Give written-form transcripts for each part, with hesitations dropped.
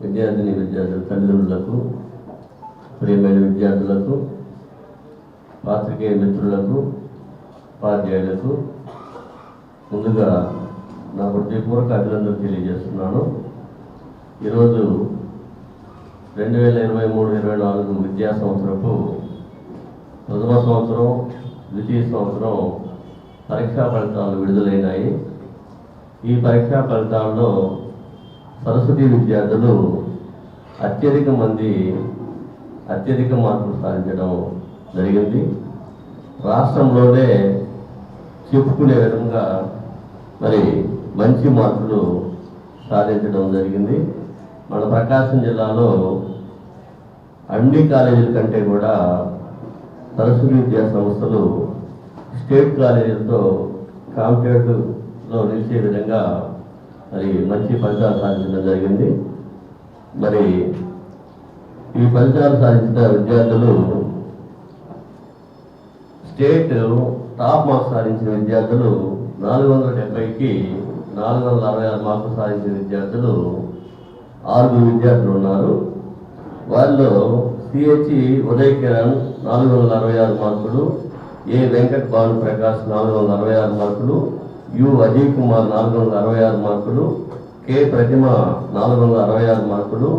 విద్యార్థుల తల్లిదండ్రులకు, ప్రియమైన విద్యార్థులకు, పాత్రికేయ మిత్రులకు, ఉపాధ్యాయులకు ముందుగా నా హృదయపూర్వక అభినందనలు తెలియజేస్తున్నాను. ఈరోజు 2023-24 విద్యా సంవత్సరపు ప్రథమ సంవత్సరం, ద్వితీయ సంవత్సరం పరీక్షా ఫలితాలు విడుదలైనాయి. ఈ పరీక్షా ఫలితాల్లో సరస్వతి విద్యార్థులు అత్యధిక మార్కులు సాధించడం జరిగింది. రాష్ట్రంలోనే చెప్పుకునే విధంగా మరి మంచి మార్కులు సాధించడం జరిగింది. మన ప్రకాశం జిల్లాలో అన్ని కాలేజీల కంటే కూడా సరస్వతి విద్యా సంస్థలు స్టేట్ కాలేజీలతో కాంపిటేటివ్లో నిలిచే విధంగా మరి మంచి ఫలితాలు సాధించడం జరిగింది. మరి ఈ ఫలితాలు సాధించిన విద్యార్థులు స్టేట్ టాప్ మార్క్స్ సాధించిన విద్యార్థులు 470కి 466 మార్కులు సాధించిన విద్యార్థులు 6 విద్యార్థులు ఉన్నారు. వాళ్ళు సిహెచ్ఈ ఉదయ్ కిరణ్ 466 మార్కులు, ఏ వెంకట్ భాను ప్రకాష్ 466 మార్కులు, యు అజయ్ కుమార్ 466 మార్కులు, కె ప్రతిమ 466 మార్కులు,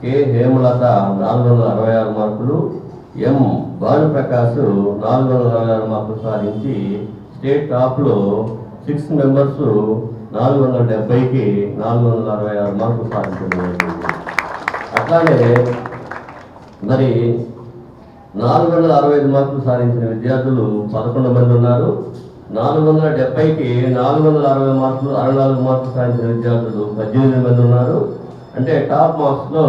కె హేమలత 466 మార్కులు, ఎం భానుప్రకాష్ 466 మార్కులు సాధించి స్టేట్ టాప్లో 6 మెంబర్స్ 470కి 466 మార్కులు సాధించడం. అట్లానే మరి 465 మార్కులు సాధించిన విద్యార్థులు 11 మంది ఉన్నారు. 470కి 464 మార్కులు సాధించిన విద్యార్థులు 18 మంది ఉన్నారు. అంటే టాప్ మార్క్స్లో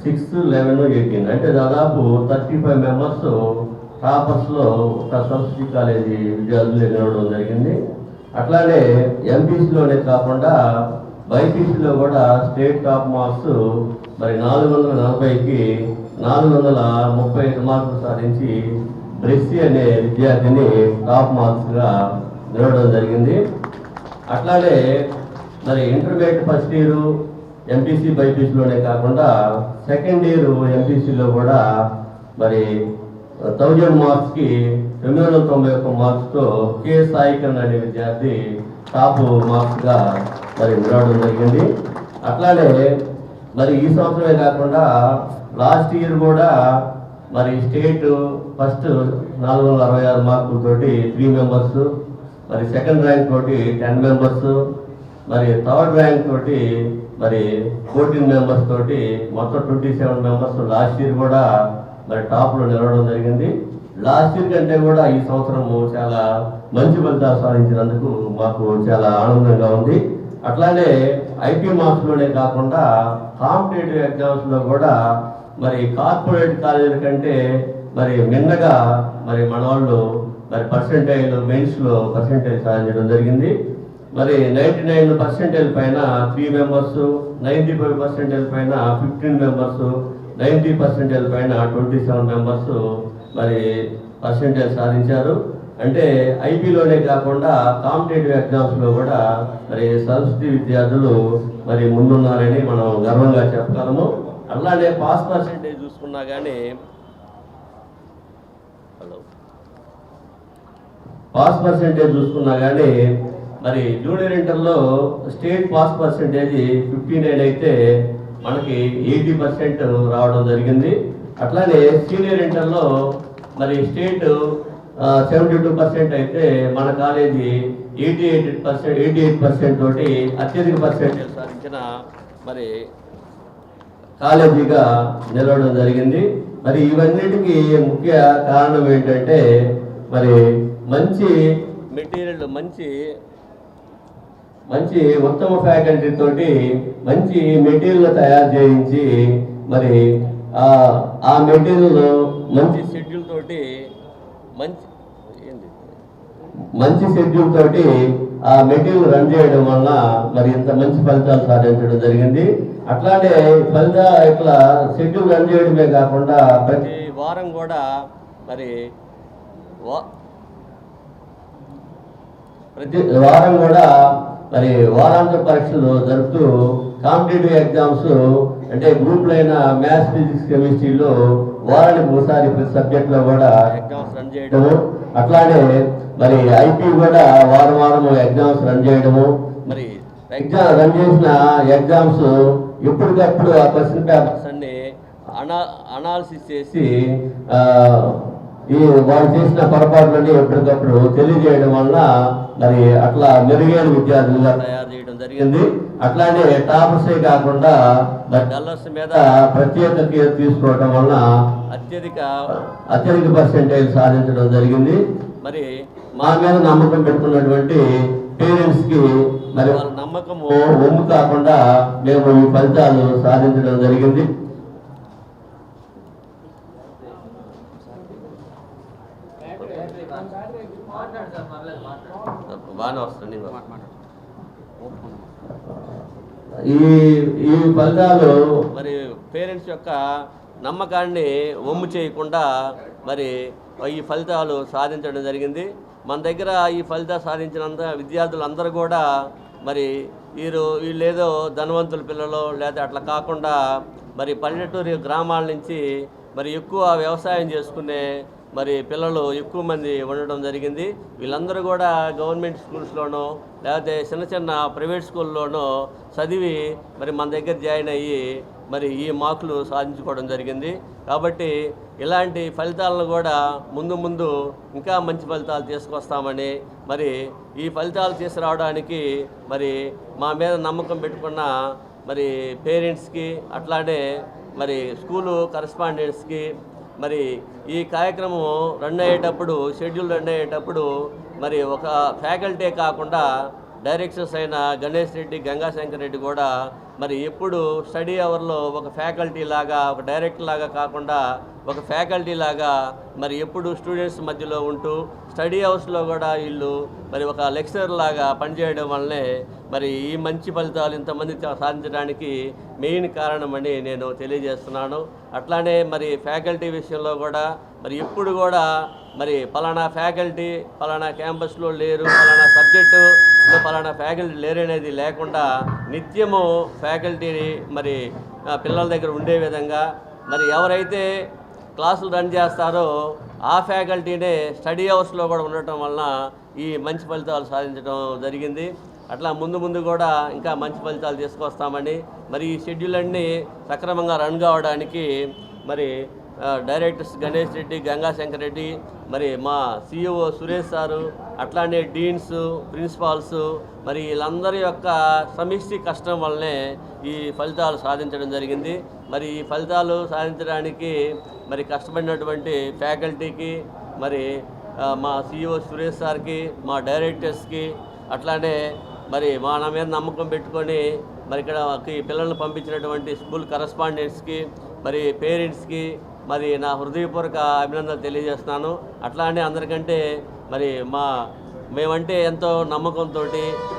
6, 11, 18 అంటే దాదాపు 35 మెంబర్స్ టాపర్స్లో ఒక సరస్వతి కాలేజీ విద్యార్థులు ఎన్నుకోవడం జరిగింది. అట్లానే ఎంపీసీలోనే కాకుండా బైపీసీలో కూడా స్టేట్ టాప్ మార్క్స్ మరి 440కి 435 మార్కులు సాధించి బ్రెస్సీ అనే విద్యార్థిని టాప్ మార్క్స్గా నిలవడం జరిగింది. అట్లానే మరి ఇంటర్మీడియట్ ఫస్ట్ ఇయర్ ఎంపీసీ బైపీసీలోనే కాకుండా సెకండ్ ఇయర్ ఎంపీసీలో కూడా మరి 1000 మార్క్స్కి 991 మార్క్స్తో కె సాయికరణ్ అనే విద్యార్థి టాప్ మార్క్స్గా మరి నిలవడం జరిగింది. అట్లానే మరి ఈ సంవత్సరమే కాకుండా లాస్ట్ ఇయర్ కూడా మరి స్టేట్ ఫస్ట్ 466 మార్కులతోటి 3 మెంబర్స్, మరి సెకండ్ ర్యాంక్ తోటి 10 మెంబర్స్, మరి థర్డ్ ర్యాంక్ తోటి మరి 14 మెంబర్స్ తోటి మొత్తం 27 మెంబర్స్ లాస్ట్ ఇయర్ కూడా మరి టాప్లో నిలవడం జరిగింది. లాస్ట్ ఇయర్ కంటే కూడా ఈ సంవత్సరము చాలా మంచి ఫలితాలు సాధించినందుకు మాకు చాలా ఆనందంగా ఉంది. అట్లానే ఐపీ మార్క్స్లోనే కాకుండా కాంపిటేటివ్ ఎగ్జామ్స్లో కూడా మరి కార్పొరేట్ కాలేజీల కంటే మరి మిన్నగా మరి మన వాళ్ళు మరి పర్సెంటేజ్ మెయిన్స్లో పర్సెంటేజ్ సాధించడం జరిగింది. మరి 99% పైన 3 మెంబర్స్, 95% పైన 15 మెంబర్స్, 90% పైన 27 మెంబర్స్ మరి పర్సెంటేజ్ సాధించారు. అంటే ఐపీలోనే కాకుండా కాంపిటేటివ్ ఎగ్జామ్స్లో కూడా మరి సరస్వతి విద్యార్థులు మరి ముందున్నారని మనం గర్వంగా చెప్పగలము. అలానే పాస్ పర్సెంటేజ్ చూసుకున్నా కానీ మరి జూనియర్ ఇంటర్లో స్టేట్ పాస్ పర్సెంటేజ్ 59 అయితే మనకి 80% రావడం జరిగింది. అట్లానే సీనియర్ ఇంటర్లో మరి స్టేట్ 72% అయితే మన కాలేజీ 88% తోటి అత్యధిక పర్సెంటేజ్ సాధించిన మరి కాలేజీగా నిలవడం జరిగింది. మరి ఇవన్నిటికీ ముఖ్య కారణం ఏంటంటే మరి మంచి మెటీరియల్, మంచి ఉత్తమ ఫ్యాకల్టీ తోటి మంచి మెటీరియల్ తయారు చేయించి మరి ఆ మెటీరియల్ మంచి షెడ్యూల్ తోటి మంచి షెడ్యూల్ తోటి ఆ మెటీరియల్ రన్ చేయడం వల్ల మరి ఇంత మంచి ఫలితాలు సాధించడం జరిగింది. అట్లానే ఇట్లా షెడ్యూల్ రన్ చేయడమే కాకుండా ప్రతి వారం కూడా మరి ప్రతి వారం కూడా మరి వారాంత పరీక్షలు జరుపుతూ కాంపిటేటివ్ ఎగ్జామ్స్ అంటే గ్రూప్లైన మ్యాథ్స్, ఫిజిక్స్, కెమిస్ట్రీలో వారానికి ఒకసారి ప్రతి సబ్జెక్ట్లో కూడా ఎగ్జామ్స్ రన్ చేయడము, అట్లానే మరి ఐపీ కూడా వారం వారం ఎగ్జామ్స్ రన్ చేయడము, మరి ఎగ్జామ్ రన్ చేసిన ఎగ్జామ్స్ ఎప్పటికప్పుడు ఆ క్వశ్చన్ పేపర్స్ అన్ని అనాలిసిస్ చేసి ఈ వాళ్ళు చేసిన పొరపాట్లని ఎప్పటికప్పుడు తెలియజేయడం వలన మరి అట్లా మెరుగైన విద్యార్థులుగా తయారు చేయడం జరిగింది. అట్లానే టాపర్సే కాకుండా మరి డల్లర్స్ మీద ప్రత్యేక కేర్ తీసుకోవడం వలన అత్యధిక పర్సెంటేజ్ సాధించడం జరిగింది. మరి మా మీద నమ్మకం పెట్టుకున్నటువంటి పేరెంట్స్ కి మరి వాళ్ళ నమ్మకము ఒమ్ము కాకుండా మేము ఈ ఫలితాలు సాధించడం జరిగింది. బాగానే వస్తుంది. ఈ ఫలితాలు మరి పేరెంట్స్ యొక్క నమ్మకాన్ని ఒమ్ము చేయకుండా మరి ఈ ఫలితాలు సాధించడం జరిగింది. మన దగ్గర ఈ ఫలితాలు సాధించినంత విద్యార్థులందరూ కూడా మరి వీళ్ళేదో ధనవంతుల పిల్లలు లేదా అట్లా కాకుండా మరి పల్లెటూరు గ్రామాల నుంచి మరి ఎక్కువ వ్యవసాయం చేసుకునే మరి పిల్లలు ఎక్కువ మంది ఉండడం జరిగింది. వీళ్ళందరూ కూడా గవర్నమెంట్ స్కూల్స్లోనో లేకపోతే చిన్న చిన్న ప్రైవేట్ స్కూల్లోనో చదివి మరి మన దగ్గర జాయిన్ అయ్యి మరి ఈ మార్కులు సాధించుకోవడం జరిగింది. కాబట్టి ఇలాంటి ఫలితాలను కూడా ముందు ఇంకా మంచి ఫలితాలు తీసుకొస్తామని మరి ఈ ఫలితాలు తీసుకురావడానికి మరి మా మీద నమ్మకం పెట్టుకున్న మరి పేరెంట్స్కి అట్లానే మరి స్కూలు కరెస్పాండెంట్స్కి మరి ఈ కార్యక్రమం రన్ అయ్యేటప్పుడు షెడ్యూల్ రన్ అయ్యేటప్పుడు మరి ఒక ఫ్యాకల్టీ కాకుండా డైరెక్టర్స్ అయిన గణేష్ రెడ్డి, గంగాశంకర్ రెడ్డి కూడా మరి ఎప్పుడు స్టడీ అవర్లో ఒక ఫ్యాకల్టీ లాగా ఒక డైరెక్టర్ లాగా కాకుండా ఒక ఫ్యాకల్టీ లాగా మరి ఎప్పుడు స్టూడెంట్స్ మధ్యలో ఉంటూ స్టడీ అవర్స్లో కూడా వీళ్ళు మరి ఒక లెక్చరర్ లాగా పనిచేయడం వల్లనే మరి ఈ మంచి ఫలితాలు ఇంతమంది సాధించడానికి మెయిన్ కారణమని నేను తెలియజేస్తున్నాను. అట్లానే మరి ఫ్యాకల్టీ విషయంలో కూడా మరి ఎప్పుడు కూడా మరి పలానా ఫ్యాకల్టీ పలానా క్యాంపస్లో లేరు, పలానా సబ్జెక్టు పలానా ఫ్యాకల్టీ లేరు అనేది లేకుండా నిత్యము ఫ్యాకల్టీని మరి పిల్లల దగ్గర ఉండే విధంగా మరి ఎవరైతే క్లాసులు రన్ చేస్తారో ఆ ఫ్యాకల్టీనే స్టడీ అవర్స్లో కూడా ఉండటం వలన ఈ మంచి ఫలితాలు సాధించడం జరిగింది. అట్లా ముందు కూడా ఇంకా మంచి ఫలితాలు తీసుకొస్తామని మరి ఈ షెడ్యూల్ అన్నీ సక్రమంగా రన్ కావడానికి మరి డైరెక్టర్స్ గణేష్ రెడ్డి, గంగాశంకర్ రెడ్డి, మరి మా సిఇఓ సురేష్ సారు, అట్లానే డీన్స్, ప్రిన్సిపాల్స్ మరి వీళ్ళందరి యొక్క సమిష్టి కష్టం వల్లనే ఈ ఫలితాలు సాధించడం జరిగింది. మరి ఈ ఫలితాలు సాధించడానికి మరి కష్టపడినటువంటి ఫ్యాకల్టీకి మరి మా సిఇఓ సురేష్ సార్కి, మా డైరెక్టర్స్కి, అట్లానే మరి మా నా మీద నమ్మకం పెట్టుకొని మరి ఇక్కడ పిల్లల్ని పంపించినటువంటి స్కూల్ కరస్పాండెంట్స్కి మరి పేరెంట్స్కి మరి నా హృదయపూర్వక అభినందనలు తెలియజేస్తున్నాను. అట్లానే అందరికంటే మరి మేమంటే ఎంతో నమ్మకంతో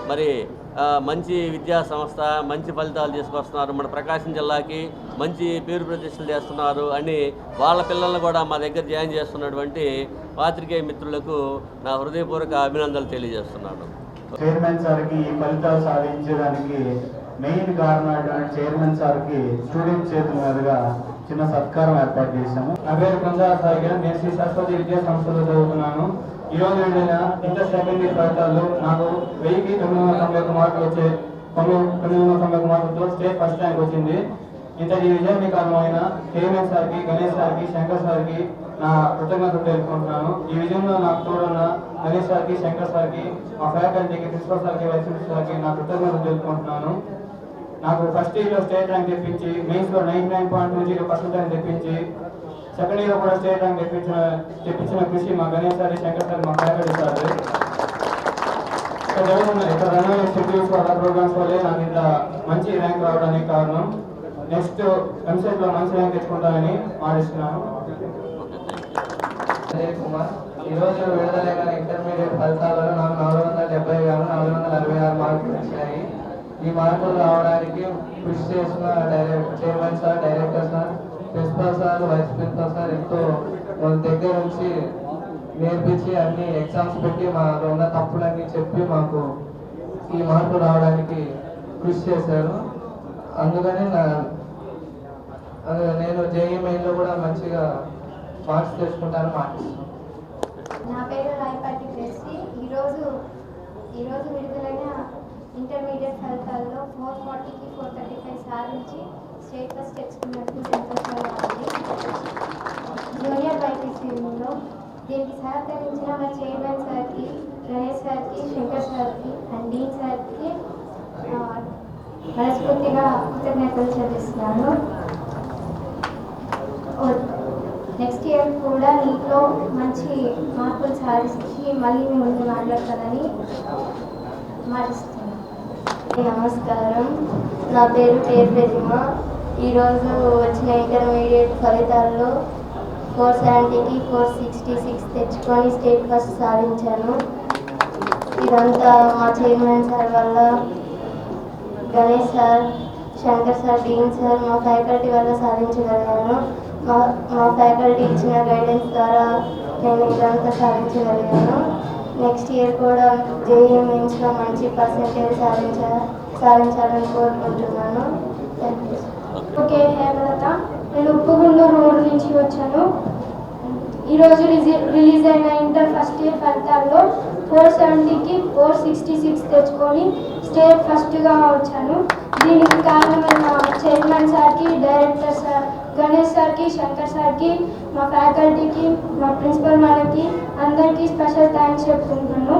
మరి మంచి విద్యా సంస్థ మంచి ఫలితాలు తీసుకొస్తున్నారు, మన ప్రకాశం జిల్లాకి మంచి పేరు ప్రతిష్టలు చేస్తున్నారు అని వాళ్ళ పిల్లలను కూడా మా దగ్గర జాయిన్ చేస్తున్నటువంటి పాత్రికేయ మిత్రులకు నా హృదయపూర్వక అభినందనలు తెలియజేస్తున్నాను. చైర్మన్ సార్కి ఈ ఫలితాలు సాధించడానికి మెయిన్ కారణం చైర్మన్ సార్కి స్టూడెంట్ చేతుల మీదుగా చిన్న సత్కారం ఏర్పాటు చేశాము. నా పేరు కొంజాల సాయిగా, నేను శ్రీ సరస్వతి విద్యా సంస్థలో చదువుతున్నాను. ఈరోజు వెళ్ళిన ఇంటర్ సెకండరీ ఫలితాల్లో నాకు 1991 మార్కులు వచ్చే 991 మార్కులతో స్టేట్ ఫస్ట్ ర్యాంక్ వచ్చింది. ఇంతటి విజయానికి కారణమైన చైర్మన్ సార్కి, గణేష్ సార్కి, శంకర్ సార్కి నా కృతజ్ఞతలు తెలుపుకుంటున్నాను. ఈ విజయంలో నాకు తోడున్న గణేష్ సార్కి, శంకర్ సార్కి, మా ఫ్యాకల్టీకి, ప్రిన్సిపల్ సార్కి, వైస్ ప్రిన్సిపల్ సార్కి నా కృతజ్ఞతలు తెలుపుకుంటున్నాను. నాకు ఫస్ట్ ఇయర్లో స్టేట్ ర్యాంక్ తెప్పించి, మెయిన్స్లో 99.20% తెప్పించి, సెకండ్ ఇయర్ కూడా స్టేట్ ర్యాంక్ తెప్పించిన కృషి మా గణేష్ సార్, శంకర్ సార్, మా ఫ్యాకల్టీ సార్. ఇక్కడ రన్ అయ్యే షెడ్యూల్స్ వల్ల, ప్రోగ్రామ్స్ వల్లే నాకు ఇంత మంచి ర్యాంక్ రావడానికి కారణం. నెక్స్ట్ ఎంసెట్లో మంచి ర్యాంక్ తెచ్చుకుంటానని ఆశిస్తున్నాను. అజయ్ కుమార్. ఈరోజు విడుదలైన ఇంటర్మీడియట్ ఫలితాలలో నాకు 470 గాను 466 మార్కులు వచ్చాయి. ఈ మార్కులు రావడానికి కృషి చేసిన chairman sir, director sir, principal sir, vice principal sir ఎంతో వాళ్ళ దగ్గర నుంచి నేర్పించి అన్ని ఎగ్జామ్స్ పెట్టి మాకు ఉన్న తప్పులన్నీ చెప్పి మాకు ఈ మార్పు రావడానికి కృషి చేశారు. అందుకని నేను జేఈ మెయిన్లో కూడా మంచిగా మార్క్స్ తెచ్చుకుంటాను మాటిస్తున్నాను. నా పేరు రాయపాటి ప్రెస్టీ. ఈరోజు విడుదలైన ఇంటర్మీడియట్ ఫలితాల్లో 440కి 435 సాధించి స్టేట్ ఫస్ట్ తెచ్చుకున్నట్టు సంతోషంగా ఉంది. జూనియర్ బైపీసీలో దీనికి సహకరించిన మా చైర్మన్ సార్కి, గణేష్ సార్కి, శంకర్ సార్కి అండ్ డీన్ సార్కి మనస్ఫూర్తిగా కృతజ్ఞతలు చెల్లిస్తున్నాను. నెక్స్ట్ ఇయర్ కూడా నీట్లో మంచి మార్పులు సాధించి మళ్ళీ మీ ముందు మాట్లాడతానని మాటిస్తున్నాను. నమస్కారం, నా పేరు ప్రతిమ. ఈరోజు వచ్చిన ఇంటర్మీడియట్ ఫలితాల్లో 470కి 466 తెచ్చుకొని స్టేట్ ఫస్ట్ సాధించాను. ఇదంతా మా చైర్మన్ సార్ వల్ల, Ganesh sir, Shankar sir, dean sir, మా ఫ్యాకల్టీ వల్ల సాధించగలిగాను. మా ఫ్యాకల్టీ ఇచ్చిన గైడెన్స్ ద్వారా నేను ఇదంతా సాధించగలిగాను. నెక్స్ట్ ఇయర్ కూడా జేఈ మెయిన్స్లో మంచి పర్సెంటేజ్ సాధించాలని కోరుకుంటున్నాను. Thank you. ఓకే, హేమలత. నేను ఉప్పుగుండూరు రోడ్ నుంచి వచ్చాను. ఈరోజు రిలీజ్ అయిన ఇంటర్ ఫస్ట్ ఇయర్ ఫలితాల్లో 470కి 466 తెచ్చుకొని స్టేట్ ఫస్ట్గా వచ్చాను. దీనికి కారణమైన చైర్మన్ సార్కి, డైరెక్టర్ సార్ గణేష్ సార్కి, శంకర్ సార్కి, మా ఫ్యాకల్టీకి, మా ప్రిన్సిపల్ వాళ్ళకి అందరికీ స్పెషల్ థ్యాంక్స్ చెప్పుకుంటున్నాను.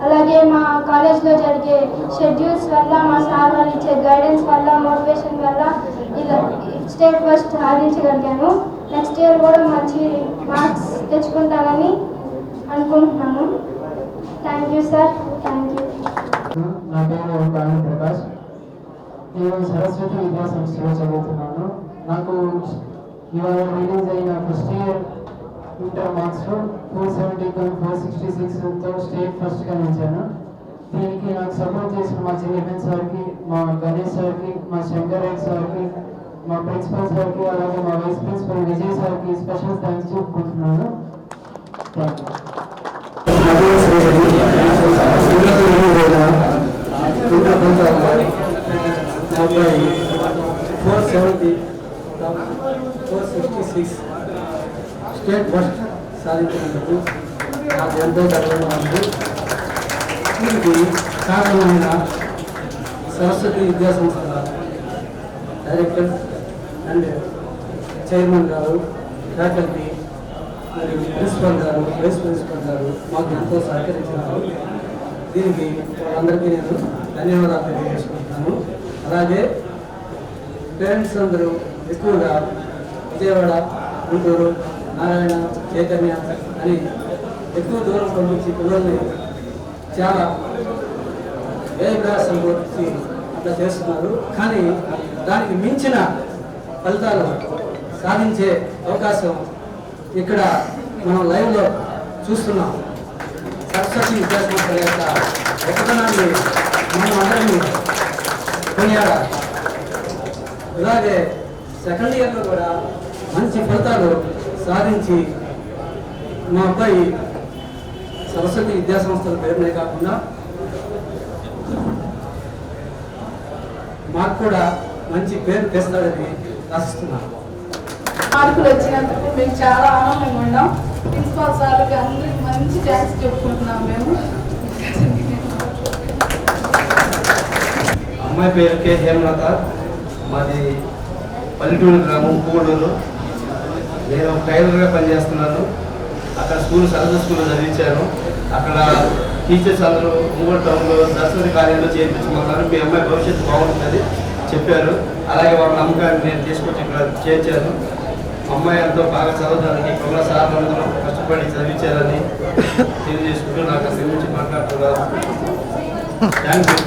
అలాగే మా కాలేజ్లో జరిగే షెడ్యూల్స్ వల్ల, మా సార్ వాళ్ళు ఇచ్చే గైడెన్స్ వల్ల, మోటివేషన్ వల్ల ఇలా స్టేట్ ఫస్ట్ సాధించగలిగాను. నెక్స్ట్ ఇయర్ కూడా మంచి మార్క్స్ తెచ్చుకుంటానని అనుకుంటున్నాను. Thank you sir. Thank you. నా పేరు కాళీ ప్రకాష్. నేను సరస్వతి విద్యా సంస్థలో చదువుతున్నాను. నాకు ఇవాళ రిలీజ్ అయిన ఫస్ట్ ఇయర్ ఇంటర్ మార్క్స్లో 470 466తో స్టేట్ ఫస్ట్గా నిలిచాను. దీనికి నాకు సపోర్ట్ చేసిన మా చైర్మన్ సార్కి, మా గణేష్ సార్కి, మా శంకర్ సార్కి, మా ప్రిన్సిపల్ సార్కి, అలాగే మా వైస్ ప్రిన్సిపల్ విజయ్ సార్కి స్పెషల్ థ్యాంక్స్ చెప్పుకుంటున్నాను. Thank you. 470 466 స్టేట్ ఫస్ట్ సాధించినందుకు నాకు ఎంతో గర్వంగా ఉంది. దీనికి కారణమైన సరస్వతి విద్యా సంస్థల డైరెక్టర్ అండ్ చైర్మన్ గారు, ఫ్యాకల్టీ మరియు ప్రిన్సిపల్ గారు, వైస్ ప్రిన్సిపల్ గారు మాకు ఎంతో సహకరించినారు. దీనికి వాళ్ళందరికీ నేను ధన్యవాదాలు తెలియజేసుకుంటున్నాను. అలాగే పేరెంట్స్ అందరూ ఎక్కువగా విజయవాడ, గుంటూరు, నారాయణ, చైతన్య అని ఎక్కువ దూరం పంపించి పిల్లల్ని చాలా వ్యయప్రయాసం గురించి అట్లా చేస్తున్నారు. కానీ దానికి మించిన ఫలితాలు సాధించే అవకాశం ఇక్కడ మనం లైవ్లో చూస్తున్నాం. సరస్వతి విద్యాసంస్థల యొక్క గొప్పతనాన్ని మనం అందరినీ కొనియాడాలి. అలాగే సెకండ్ ఇయర్లో కూడా మంచి ఫలితాలు సాధించి మా అబ్బాయి సరస్వతి విద్యాసంస్థల పేరునే కాకుండా మాకు కూడా మంచి పేరు తెస్తాడని ఆశిస్తున్నాను. మార్కులు వచ్చినందుకు మేము చాలా ఆనందంగా ఉన్నాం. ప్రిన్సిపాల్ సార్కి అందరికి మంచి థ్యాంక్స్ చెప్పుకుంటున్నాం. మేము అమ్మాయి పేరు కే హేమలత. మాది పల్లెటూరు గ్రామం పూడూరు. నేను ట్రైనర్గా పనిచేస్తున్నాను. అక్కడ సరస్వతి స్కూల్లో చదివించాను. అక్కడ టీచర్స్ అందరూ మూడు టౌన్లో సరస్వతి కాలేజీలో చేర్పించమన్నారు. మీ అమ్మాయి భవిష్యత్తు బాగుంటుంది చెప్పారు. అలాగే వాళ్ళ నమ్మకాన్ని నేను తీసుకొచ్చి ఇక్కడ చేర్చాను. అమ్మాయి ఎంతో బాగా చదవడానికి ఇక్కడ సార్లు అందరూ కష్టపడి చదివించారని తెలియజేసుకుంటూ నాకు అసలు నుంచి మాట్లాడుతున్నారు. Thank you.